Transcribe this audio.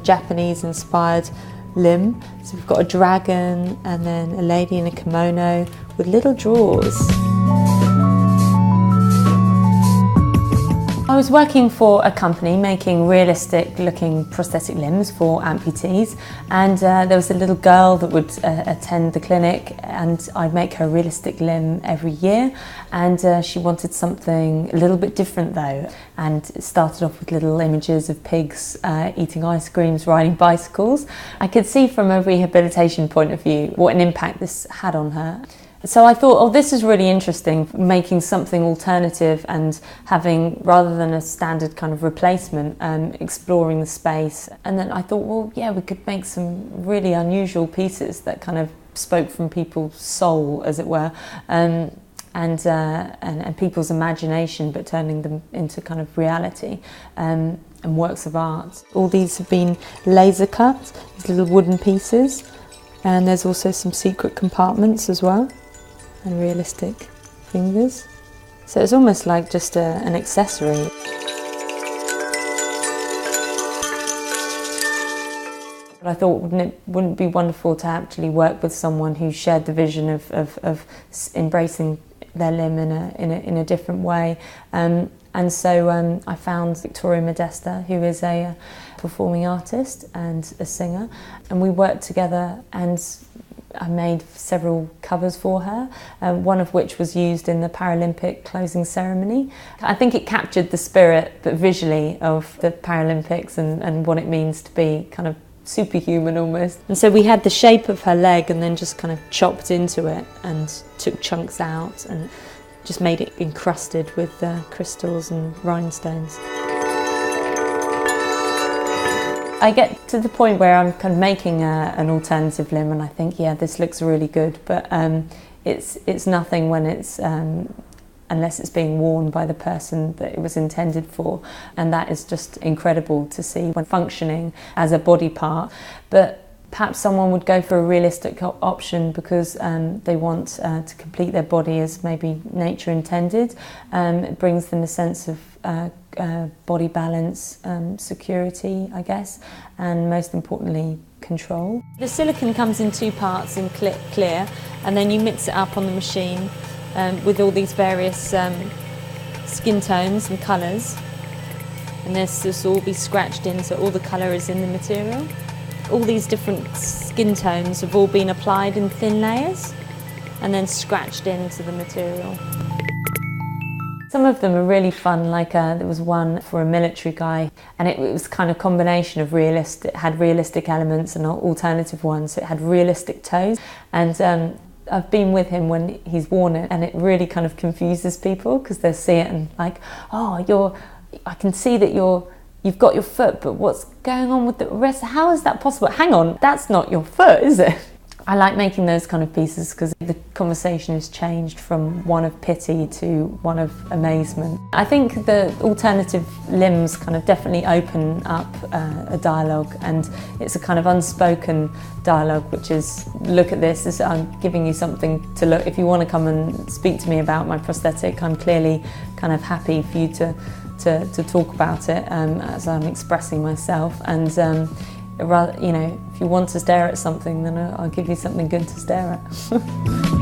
Japanese-inspired limb. So we've got a dragon and then a lady in a kimono with little drawers. I was working for a company making realistic looking prosthetic limbs for amputees, and there was a little girl that would attend the clinic, and I'd make her a realistic limb every year, and she wanted something a little bit different though, and it started off with little images of pigs eating ice creams, riding bicycles. I could see from a rehabilitation point of view what an impact this had on her. So I thought, oh, this is really interesting, making something alternative and having, rather than a standard kind of replacement, exploring the space. And then I thought, well, yeah, we could make some really unusual pieces that kind of spoke from people's soul, as it were, and people's imagination, but turning them into kind of reality and works of art. All these have been laser cut, these little wooden pieces, and there's also some secret compartments as well, and realistic fingers. So it's almost like just an accessory. But I thought, wouldn't it be wonderful to actually work with someone who shared the vision of embracing their limb in a different way. And so I found Victoria Modesta, who is a performing artist and a singer, and we worked together, and I made several covers for her, one of which was used in the Paralympic closing ceremony. I think it captured the spirit, but visually, of the Paralympics and what it means to be kind of superhuman almost. And so we had the shape of her leg and then just kind of chopped into it and took chunks out and just made it encrusted with crystals and rhinestones. I get to the point where I'm kind of making an alternative limb and I think, yeah, this looks really good, but it's nothing when it's unless it's being worn by the person that it was intended for, and that is just incredible to see when functioning as a body part. But perhaps someone would go for a realistic option because they want to complete their body as maybe nature intended. It brings them a sense of body balance, security, I guess, and most importantly, control. The silicone comes in two parts, in clear, and then you mix it up on the machine with all these various skin tones and colours. And this will all be scratched in, so all the colour is in the material. All these different skin tones have all been applied in thin layers and then scratched into the material. Some of them are really fun, like there was one for a military guy, and it was kind of combination of realistic, it had realistic elements and alternative ones, so it had realistic toes. And I've been with him when he's worn it, and it really kind of confuses people because they see it and like, oh, I can see that you've got your foot, but what's going on with the rest? How is that possible? Hang on, that's not your foot, is it? I like making those kind of pieces because the conversation has changed from one of pity to one of amazement. I think the alternative limbs kind of definitely open up a dialogue, and it's a kind of unspoken dialogue, which is, look at this, I'm giving you something to look. If you want to come and speak to me about my prosthetic, I'm clearly kind of happy for you to talk about it as I'm expressing myself. And rather, if you want to stare at something, then I'll give you something good to stare at.